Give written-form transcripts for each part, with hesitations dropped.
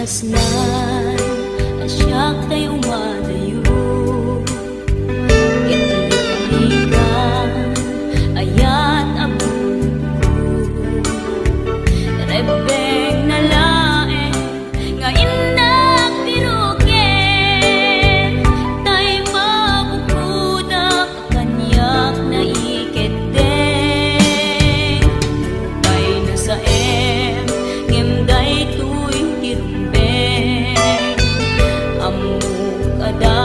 kasnan asyak tay umadayo italikan ayat abun rebeng na lae nga indak piruken tay mabukuda kanyak na iketeng lupay na sa ngem day tuy tirumbeng amuk ada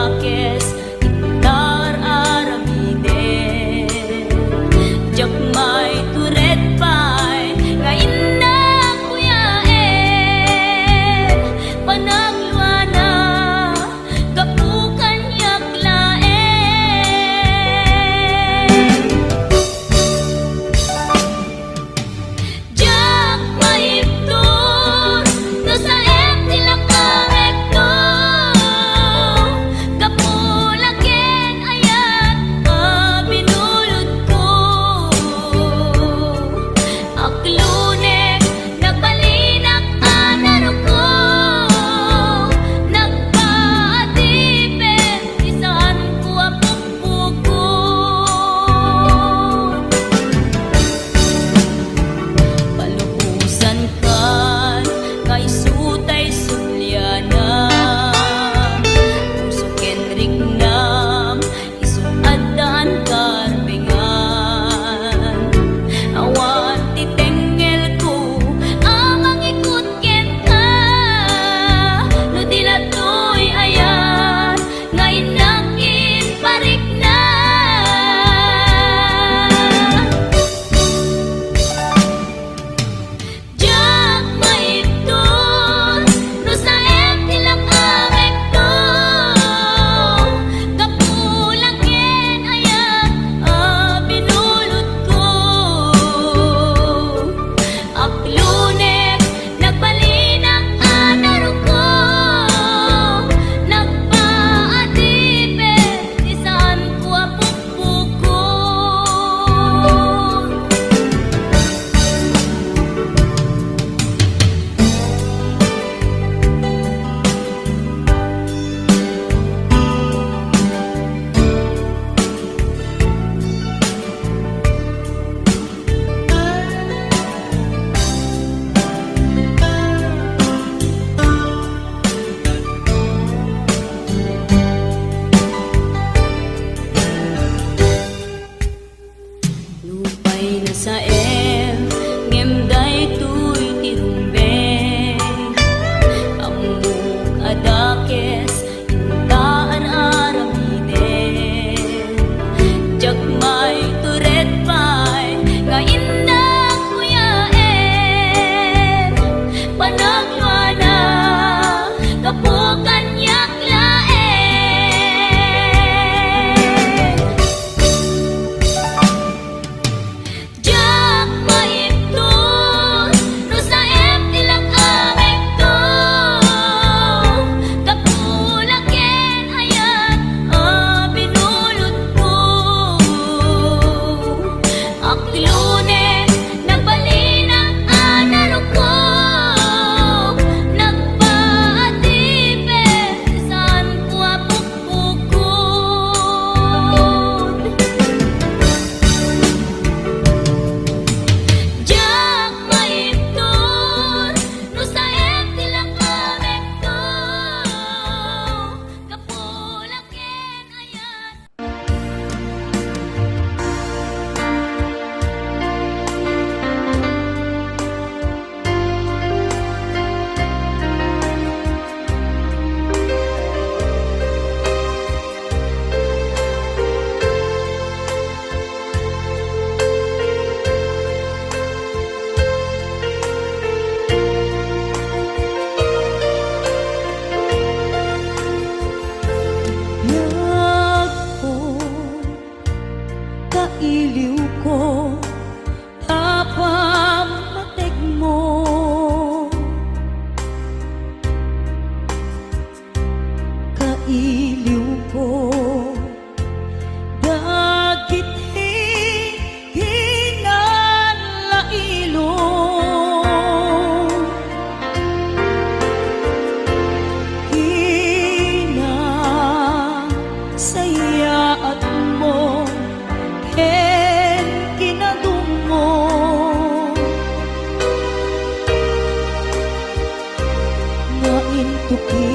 tuki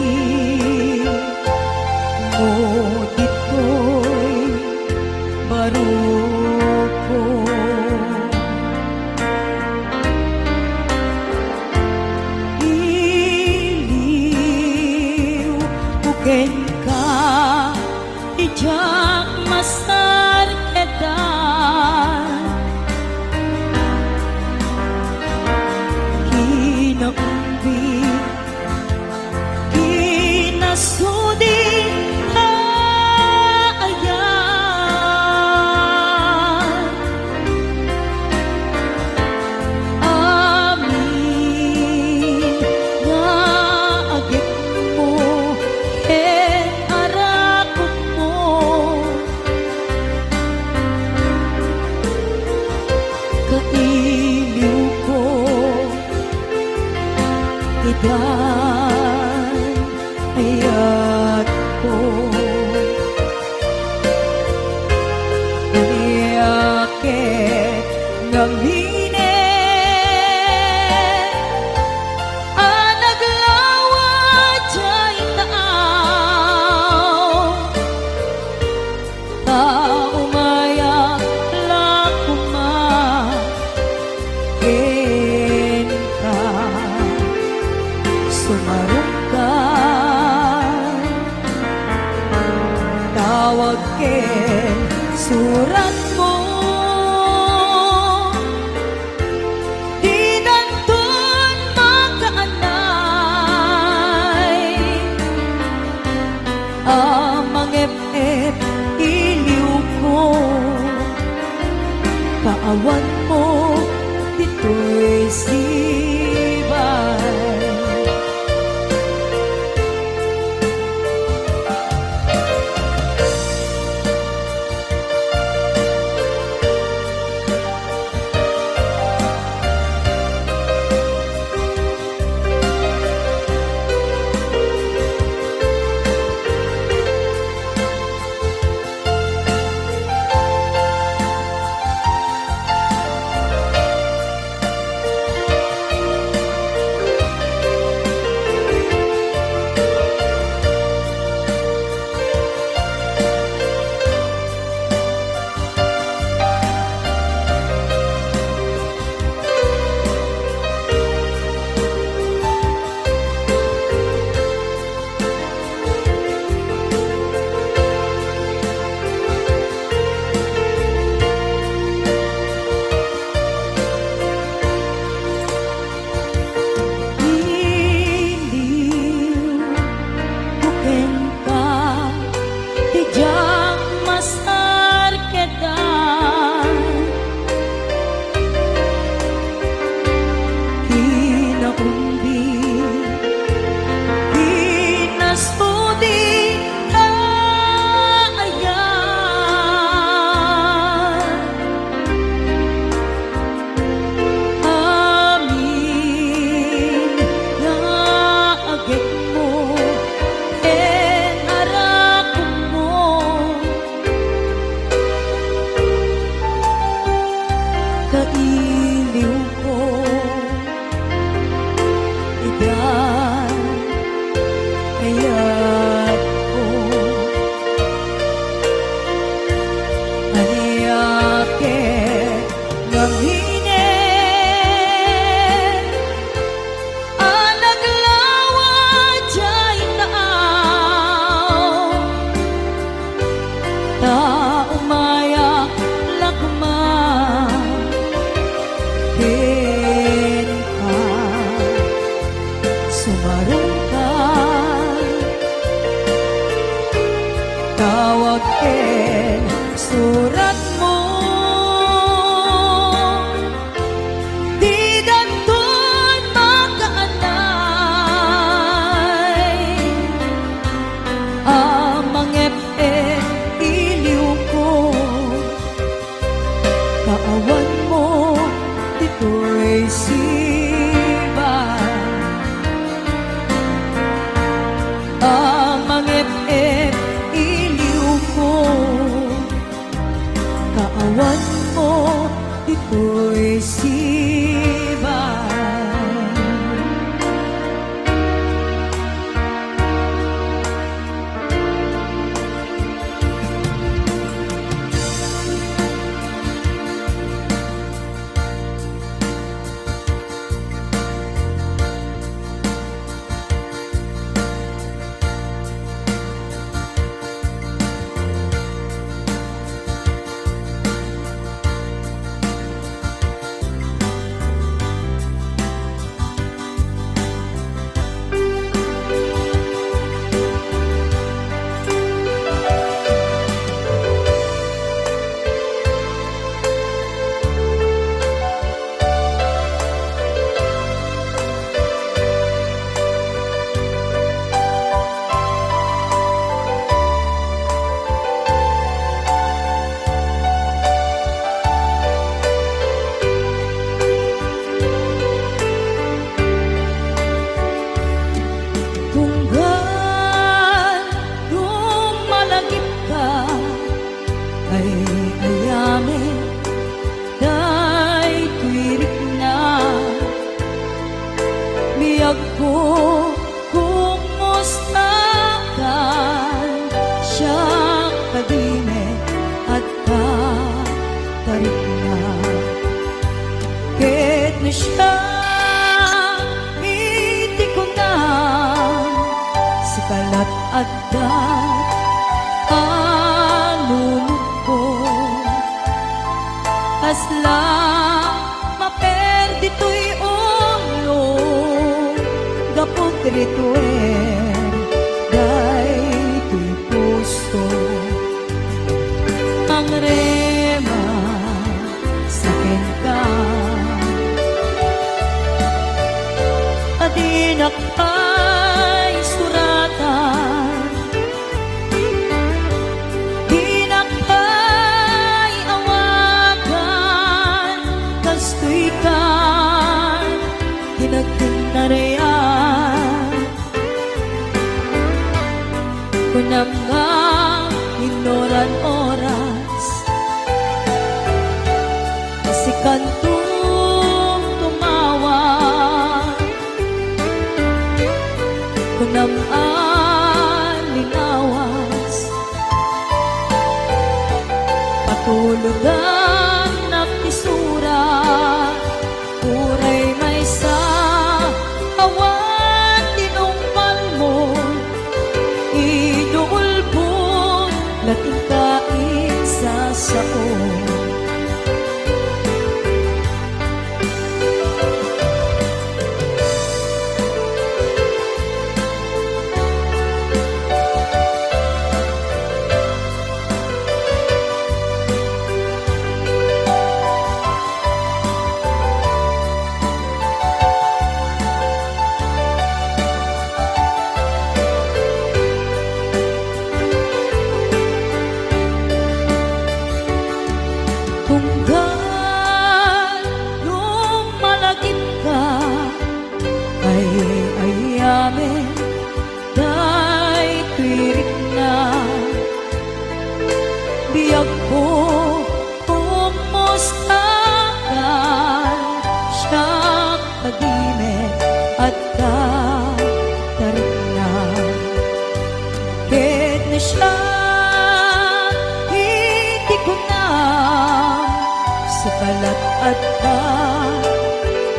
mo dito'y baruko. Iliw uken ka ijak masar kedan kinaumbi kinasudi ayan amin nga agit mo ken arakot mo kailiw ko idan ayat ko niyake ngamine anaglawa jay taaw taumaya lakuma ken ka sumarong ka tawag ken surat mo di danton makaanay amang ep-ep iliw ko kaawan mo dito'y sibay. Kailiw ko idan ayat ko aniyake ngamine anaglawa jay taaw taumaya lakma ken ka sumarong ka tawag ken surat mo di danton makaanay amang ep-ep iliw ko kaawan mo dito'y sibay amang ep-ep iliw ko ko kumusta ka, siyang kadime at katarik na. Ket na siya, hindi ko na si kalat at anunod ko. Kasla maperdi to'y ulo, gapot rituer, day to'y puso. Ang rema sa akin ka, adinak ay suratan, dinak ay awakan, kastoy ka dinagdinarayan. Kunam nga inoran oras, si kantong tumawag. Kunam alinawas, patulog ang nakisura, uray may sa awan tinungpal mo, inuulbon lating kain sa sao. Tunggal lumalagip ka, ay ayamin, day tirik na. Biyag ko kumusta ka, siyang kadime at katarik na. Ket na siya, hindi ko na si kalat at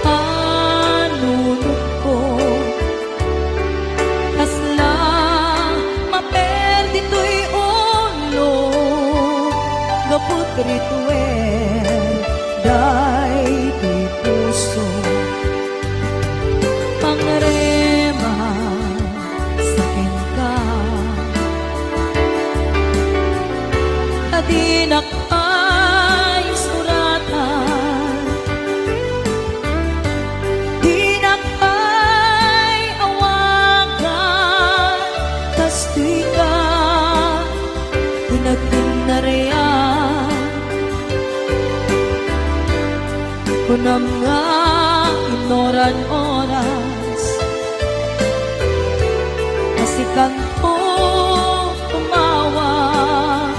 anunod ko. Kasla maperdi to'y ulo, gapot rituer, day to'y puso. Pangrema sa akin ka, adinak ay suratan, dinak ay awakan, kastoy ka dinagdinarayan. Kunam nga inoran oras, kasi kanto tumawag.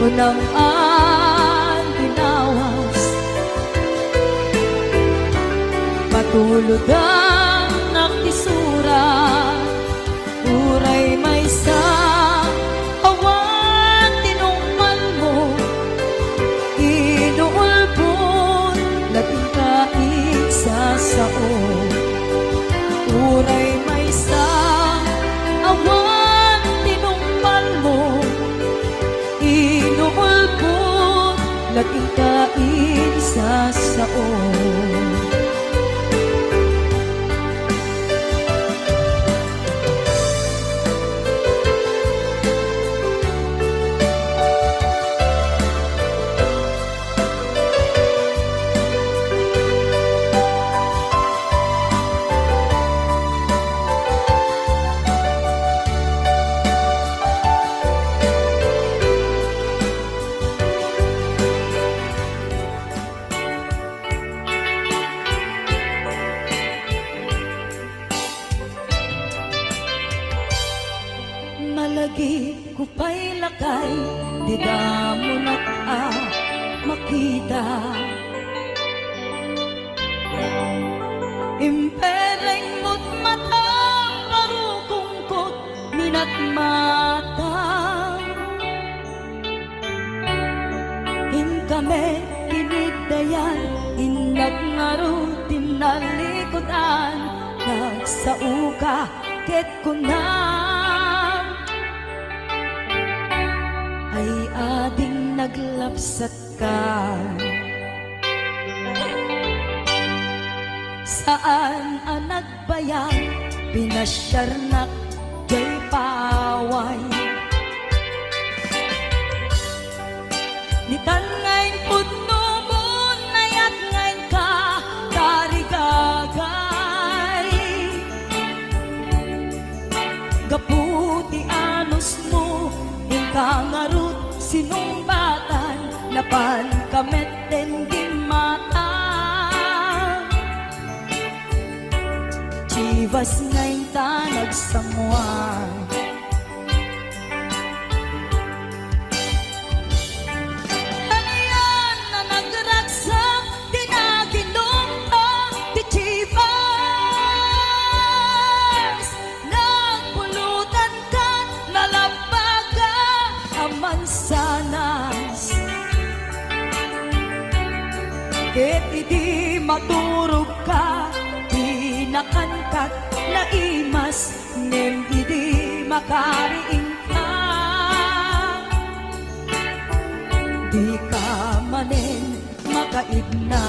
Kunam ang tinawas, patulog ang nakisura, uray may sa awan tinungpal mo, inuulbon lating kain sa sao. Uray may sa awan tinungpal mo, inuulbon lating kain sa sao. Malagi ko pa'y lakay, di da mo na makita. impereng mo't matang karukungkot minat matang in kami tinigdayan inag ngaro tinalikodan nagsauka ket kunam ay ading naglapsat ka saan ang nagbayang pinasyarnak jay paway nitan ngayon putno mo nayat ngayon ka tarigagay gaputi anos mo yung kangarut sinumbatan napan kamet den di mata chivas ngayon ta nagsamuan halayan na nagraksak dinaginom ta di chivas nagpulutan ka nalabaga aman sanas ket idi maturog ka nakankat na imas nem idi makariing ka di ka manen makaigna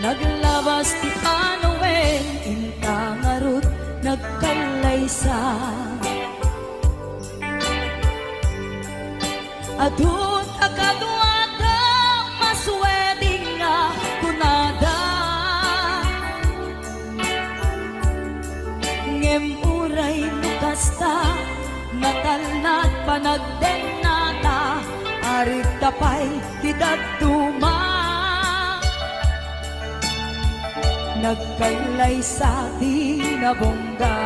naglabas ti anuwen intangarut nagkalaysa adut akaduada masweding nga kunada ngem uray nukasta natalnat panagden nata arit tapay tidagtuma nagkailay sa tinabongga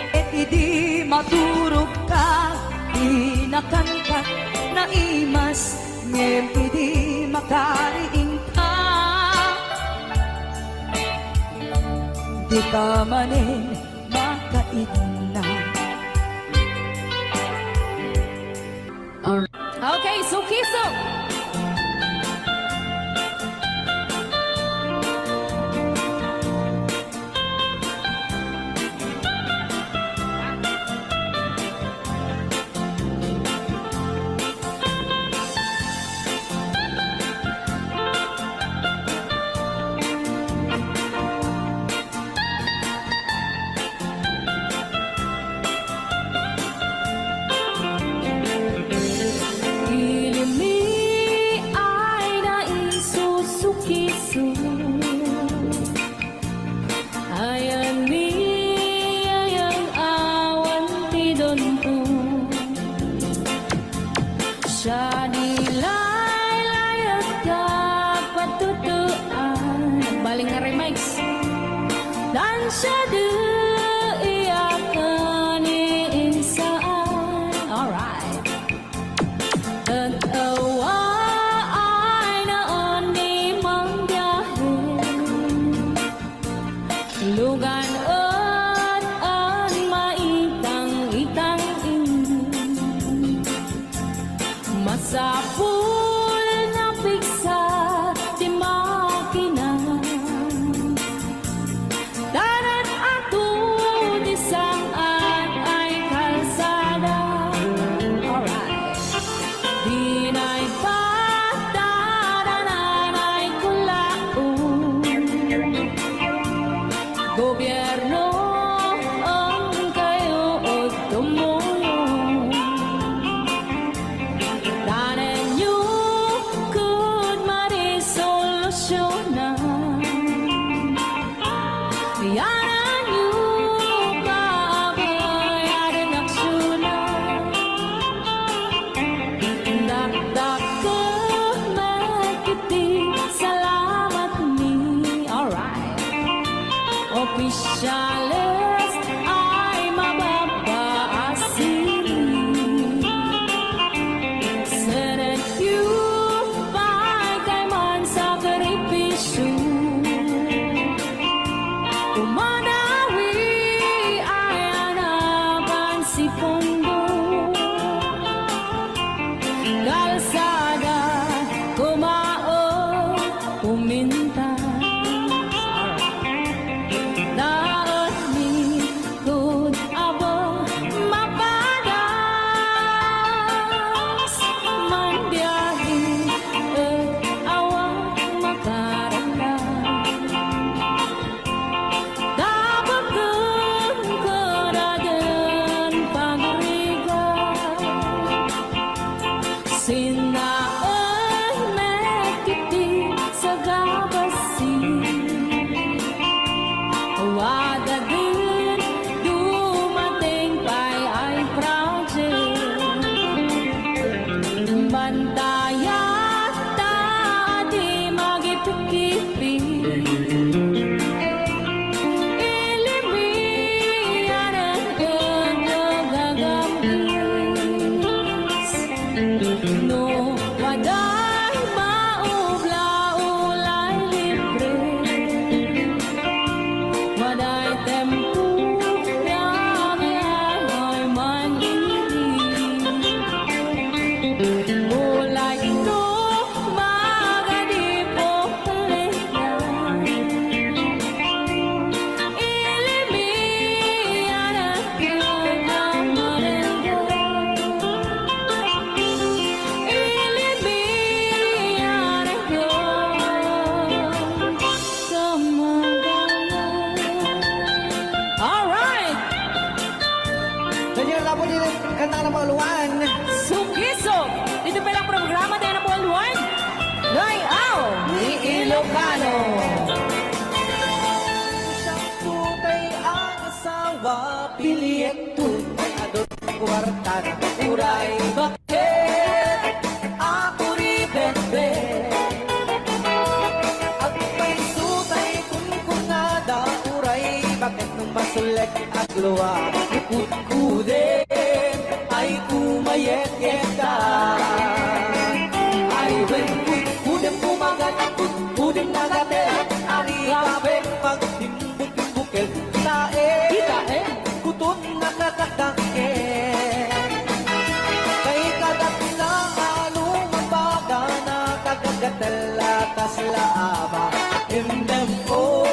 et idi maturog ka inakankat na imas ngem idi makariing ka di ka manin makaigna. Okay, Sukiso. Siya nilay-layas ka patutuan Baling nga remix. dan siya iyakan insaan. Alright. At awa ay naon di manggahin lugan at an maitang-itang masapul na piksa di makina darat ato alis ay mababaasin. Said you kay man sakripisyo. Umanawi ay anapan si Pondo. Kalsada, kumao, uminta. Daot ni kud abo mapadas. Manbiyahe at awang makaranda. Dapat kang karagan pagrigan. Sinaan mekiti sa gabasin. Wada din dumating pa'y ay project. Bantayan ta di magipikipi. Ilimian ang gagamis. No, waday maubla-ulay libre. Waday tempo yaman ay manili. Ulay ito magadipo leyan. Ilimian ang gagamarenda. Ilimian ang gagamarenda. Alright! Ganyan lang po din ang kanta ng mga luwan. Sukisok! Dito pa lang programa tayo na po alwan. Layaw ni Ilocano. Siyang tutay ang asawa, piliet tutay adot kwarta na uray. Bakit ako ribete? At may sutay kung kunada uray. Bakit nung masulek at luwa, kukudin ay kumayet-yeta. Ay when kudem kumagat, kudem nagatel. Ari kape magtimbuk-timbukel. Tae, kutun nakakakake. Kay kagat na alumang baga na kagagatel atas laaba. Indem ko,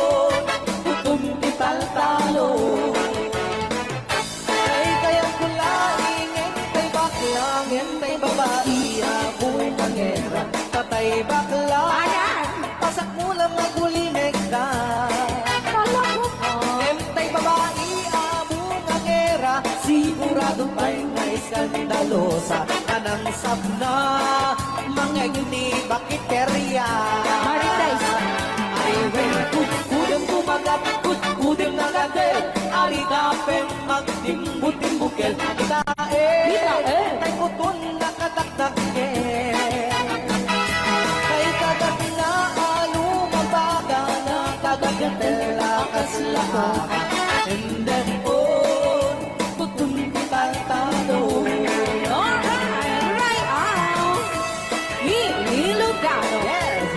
kutun ital-talo. Kay kayang kulaing, entay baklang, entay babae, abong pangera. Tatay bakla, pasak mo lang ang gulinig ka. Entay babae, abong pangera, sigurado pa'y nga iskandalosa. Kanang sabna, mga yuni, bakit kerya? Marites. Ay, when kudem kumagat, kudem nagadet. Ari kapeng magtimbut-timbukel. Itae, tay kutun nakataktakke. Kay kagat na alumabaga na kagagatela kaslaka. And then on, kutun tatalo. Alright! Layaw ni Ilocano. Yes!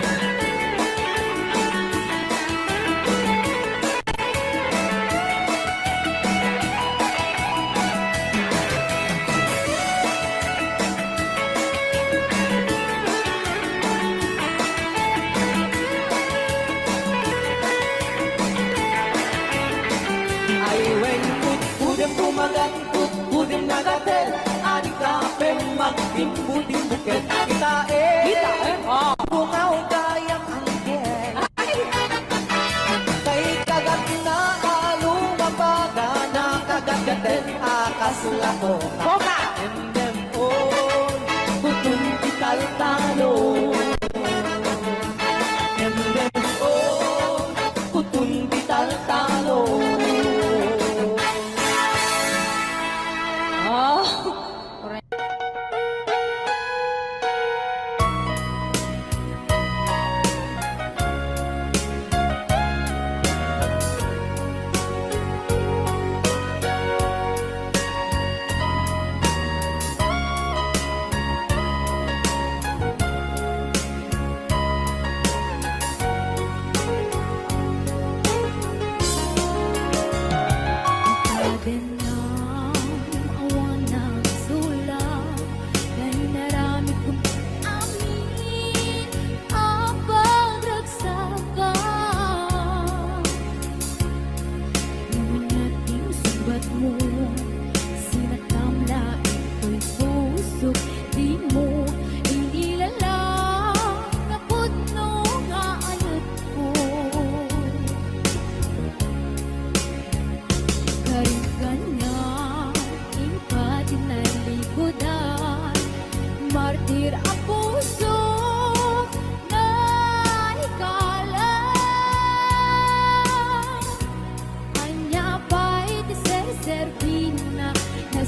Ay when kudem kumagat, kudem nagatel. Ari kapeng magtimbut-timbukel. Itae, bungaw kayang anggel. Kay kagat na alumabaga na kagagatel akasulako. Boka! And then on, kutun ital-talo. And then on, kutun ital-talo. Oh!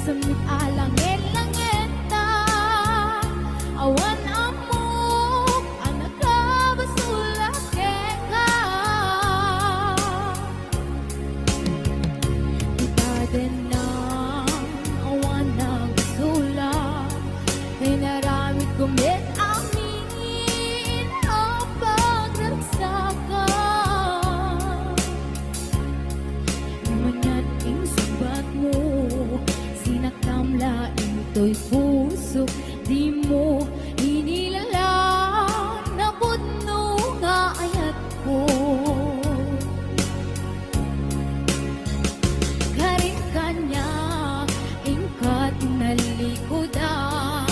nasamit alangin-langit na awan amok ang nakabasulak ka. Kita din ng awan nagbasulak ay naramit kumit amin ang pagragsakan. Manyan ing subat mo, sinaktamlain to'y puso, di mo inilala na budno nga ayat ko. Karin kanya, ingkat nalikodan,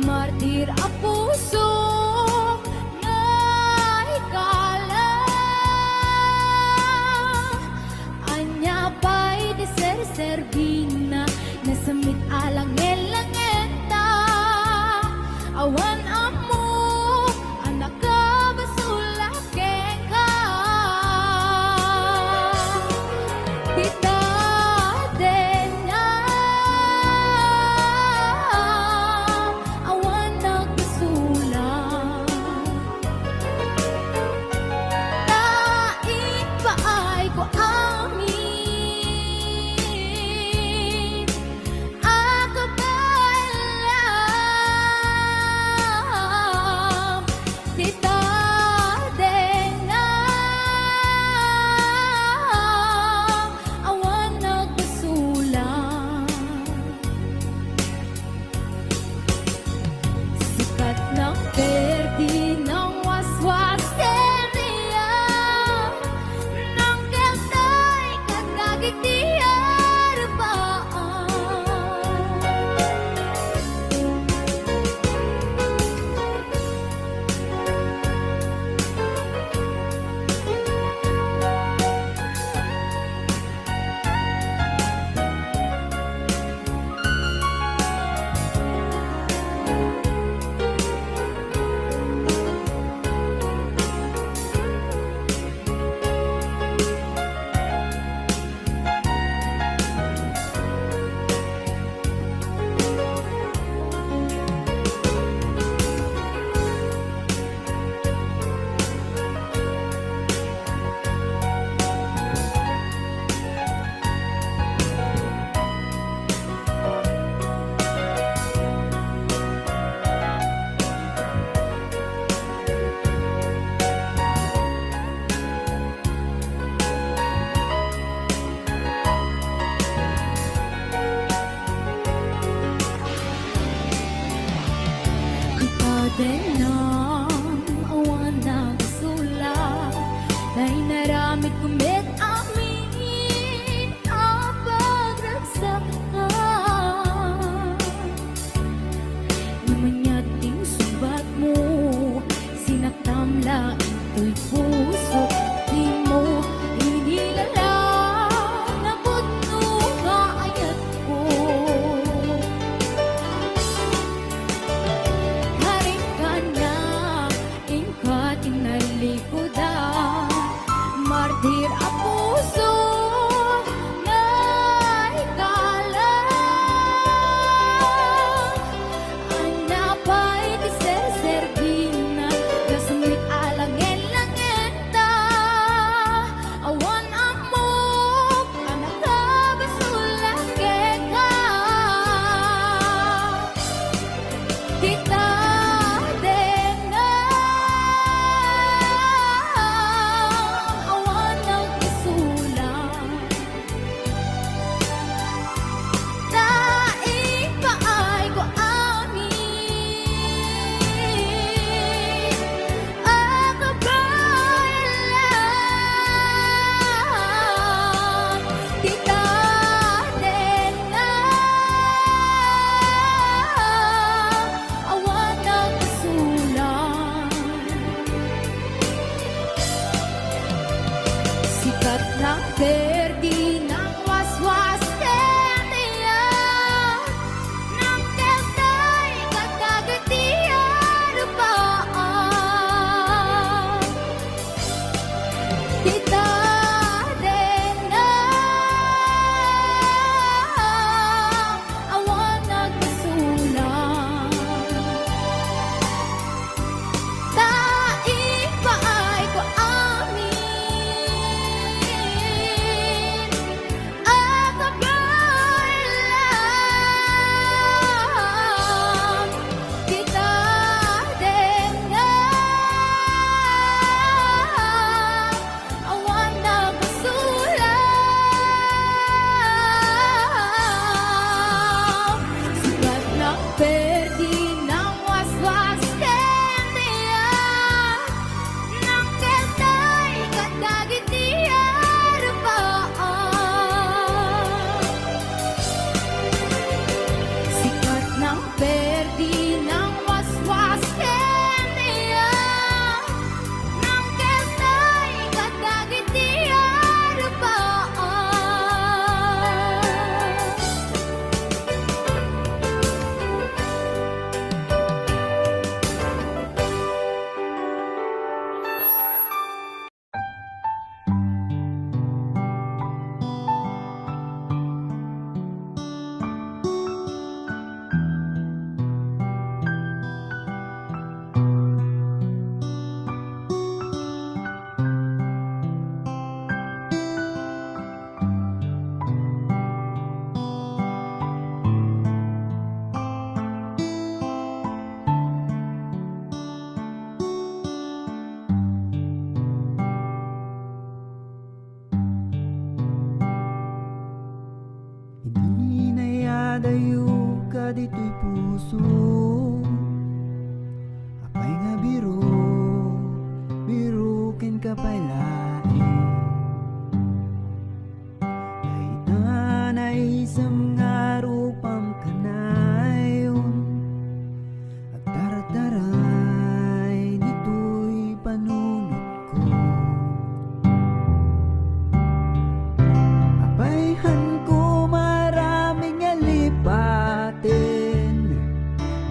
martir a puso na ikala. Anya pa'y deser-servina, nasamit alangin-langeta, awan amo ang nakabasulak ka. Kita din na awan nagbasulak, lain pa ay ko amin ako bailam. Kita din na awan nagbasulak, sikat ng perdi ng waswas teriya ng keltay kagagitiar baan. nayadayo ka dito'y puso. Apay nga biro, birukin ka pa'y lain. Kaitan ay isang nga rupam kanayon. At tarataray, dito'y panunod ko. Apayhan ko maraming alipatin,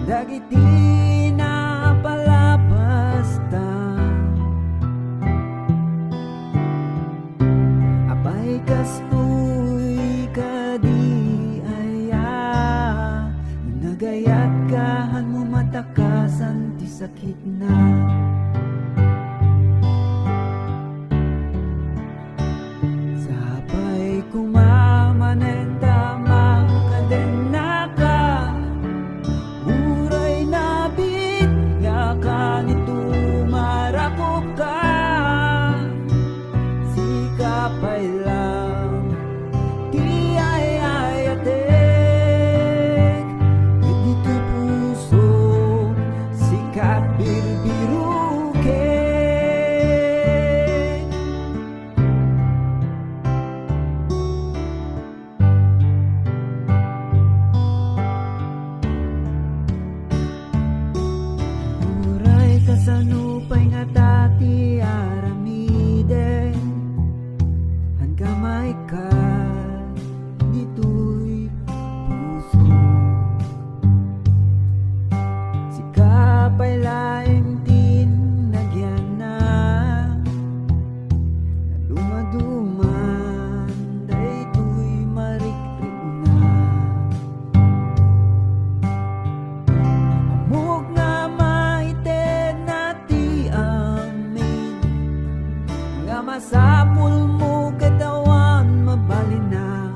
dagiti na palabasta. Apay kastoy kadi aya, nagayat kahan mo matakasan ti sakit na. Sapay kumamanen tama kaden naka, uray nabit nga kanito marakop ka. Sikapay lang di ayayatek, dito'y puso sikat birbiruke. Uray kasanupay nga tati aramiden, han kamay ka dito'y puso. Sikapay laeng tin nagyan na, nadumaduman dayto'y marikrik na. Amok nga maited na ti amin, nga masapul mo katawan mabalin na.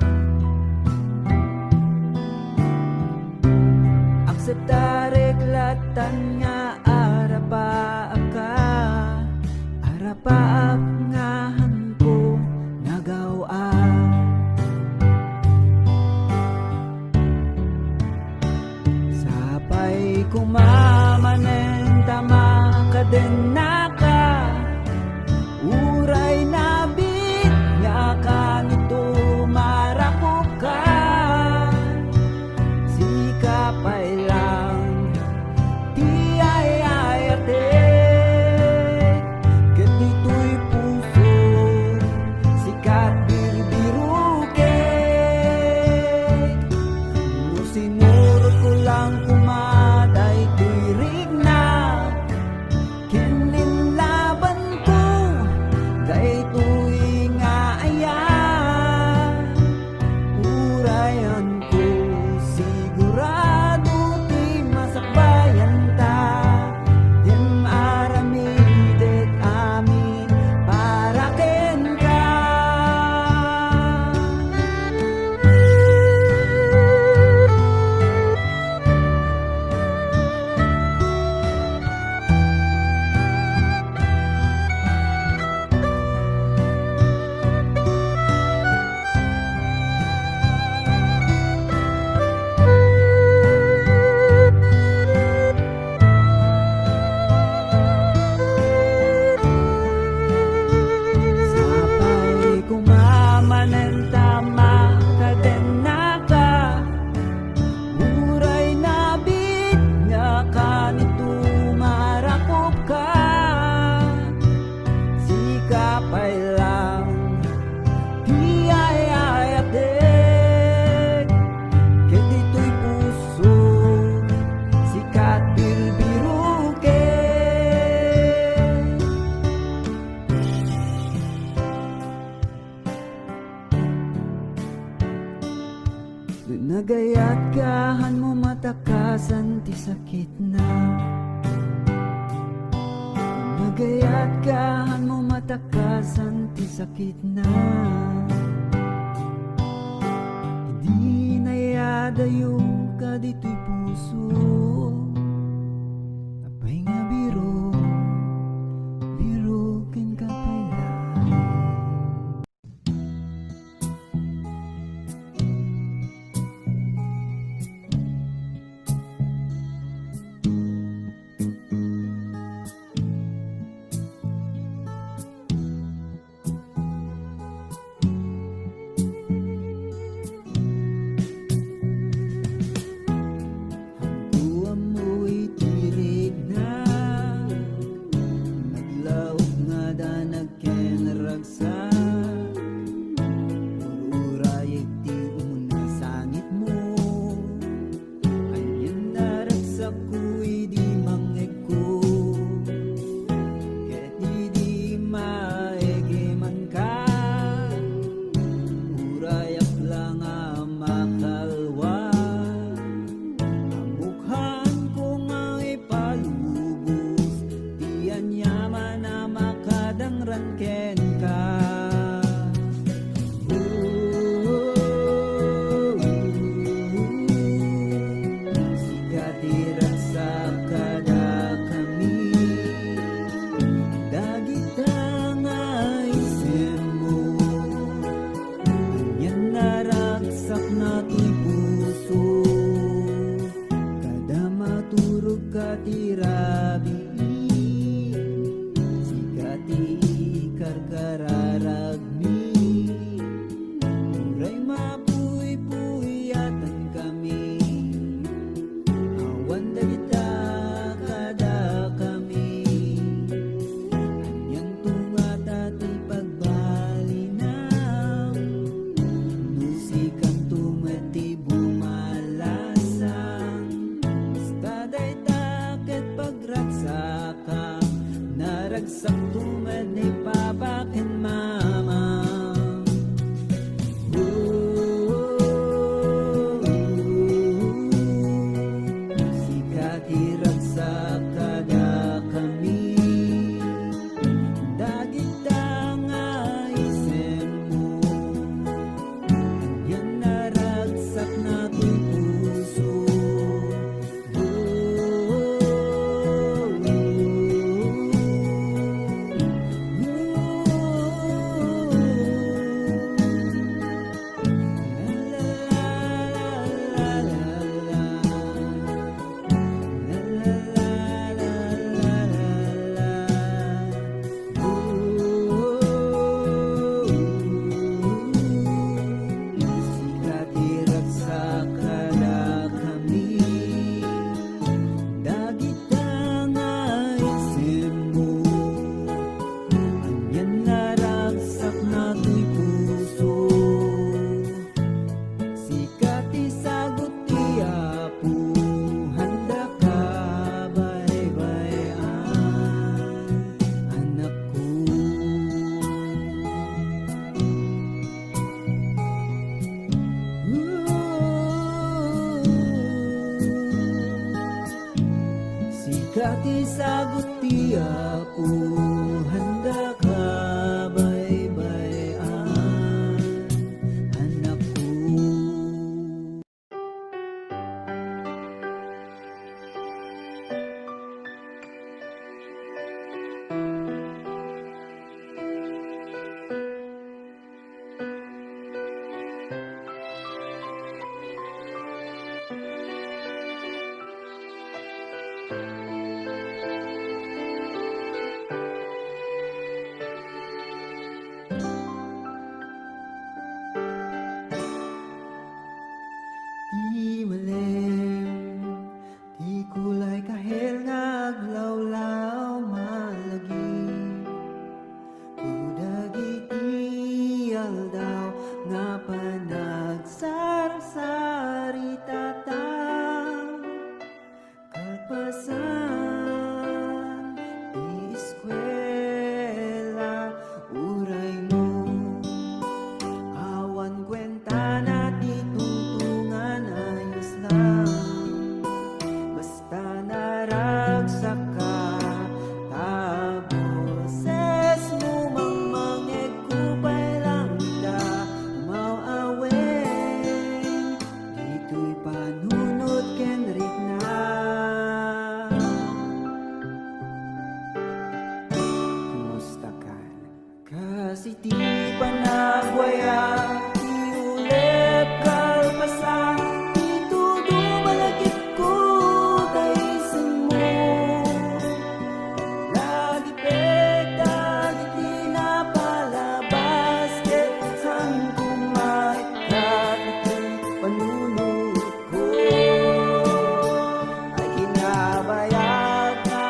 Akseptarek latan nga arapaak ka, arapaak ngahan ko nagawa. Sapay kumamanen tama kaden naka, uray nabit nga kanito marakop ka. Sikapay lang di ayayatek, ket dito'y puso sikat birbiruke. Sinurot ko lang kumaday to'y rigna, kinlinlaban ko dayto'y nga aya. Urayan ko sigurado ti masakbayan ta, dim aramidet amin para ken ka. Sapay kumamanen tama kaden naka, uray nabit nga kanito marakop ka. Sikapay lang di ayayatek, ket dito'y puso sikat birbiruke. Nagayat kahan mo matakasan ti sakit na. Nagayat kahan mo matakasan ti sakit na. Di nayadayo ka dito'y puso. Apay nga biro, birukin ka pa'y lain. tirabi sikati karkararagmi uray mapuy-puyatan kami awan dagita kada kami anyang tungatati pagbalinaw nusikan tumati bumalasang staday takit pagragsaka naragsak tumad ni papakin mama sikat iragsak kada kami dagita nga isem mo yan naragsak na puso sikat iragsak kada kami dagita nga isip mo yan naragsak na tuy puso sikat isagot tiyapo handa ka baybayan anak ko sikat isagot tiyapo handa ka baybayan anak ko. Di malim, di kulay kahel ngaglawlaw malagi kudagiti aldaw nga panagsarasari tataw kalpasan di eskwela uray mo awan kwenta na di tutungan ayos lang basta naragsak ka taboses mo mamangeg kupay lang da umawaweng dito'y panunod kenrik na kumusta kan kasi di pa nagwaya iulep kalpasan dito dumalagit ko kaysan mo lagi pekta di napalabas ket saan kumaikat panunod ko ay kinabayag na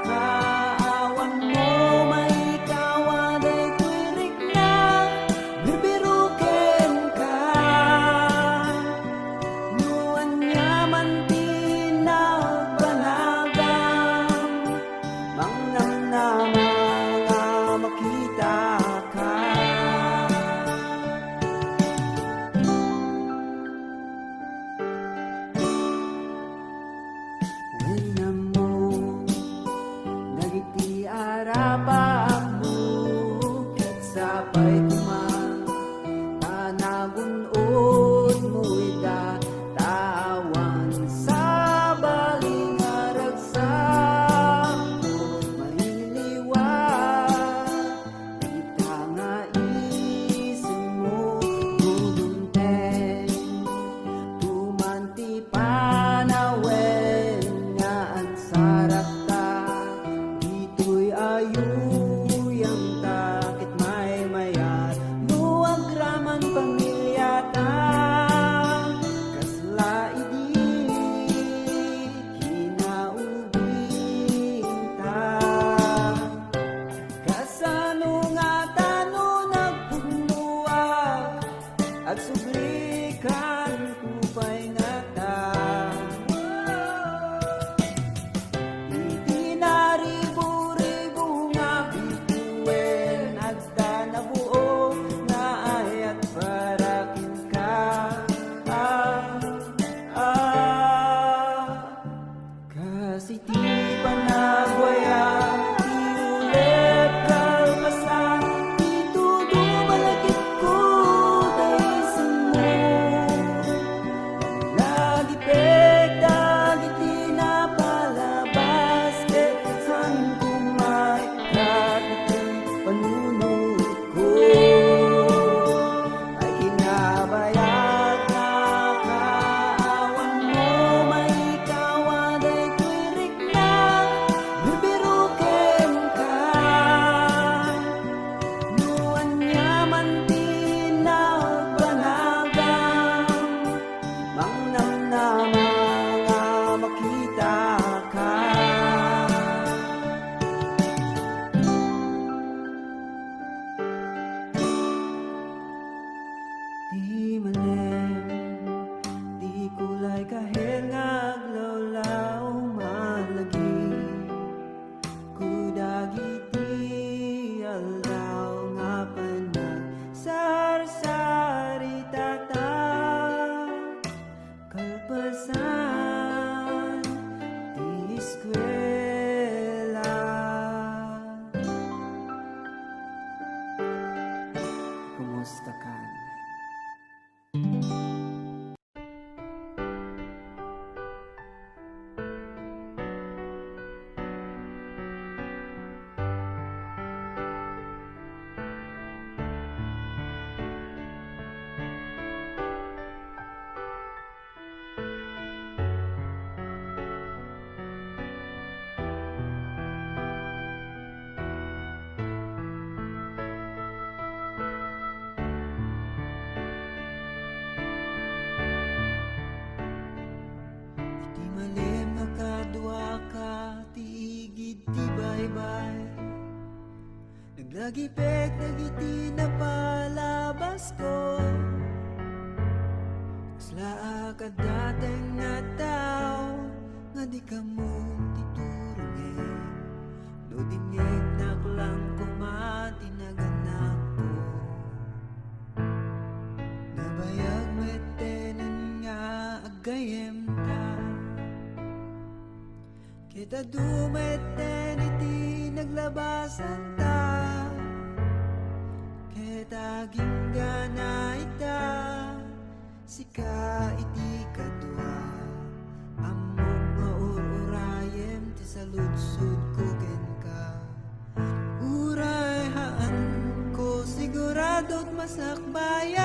kaawan mo maikawan ay tuwirik na bibirukin ka nuan yaman pinagbanagam mangnamnama nga makita ka Wenam mo nagiti arapak mo ket sapay kuman tanagunod mo ida tawan sa baling aragsak mo mahiliwat kita nga isin mo dudunteng tumanti panawen nga ansara Dagipek, dagiti na palabas ko Sla ka dateng na tao Nga di ka mo titurungin No dingit naklang kumatinaganap ko Nabayag metenen nga agayem ta Kita dumeten iti naglabasan ta Kita ginggana ita Sika iti kadwa Amok maururayem ti saludsud ko ken ka Uray haan ko sigurado't masakbayan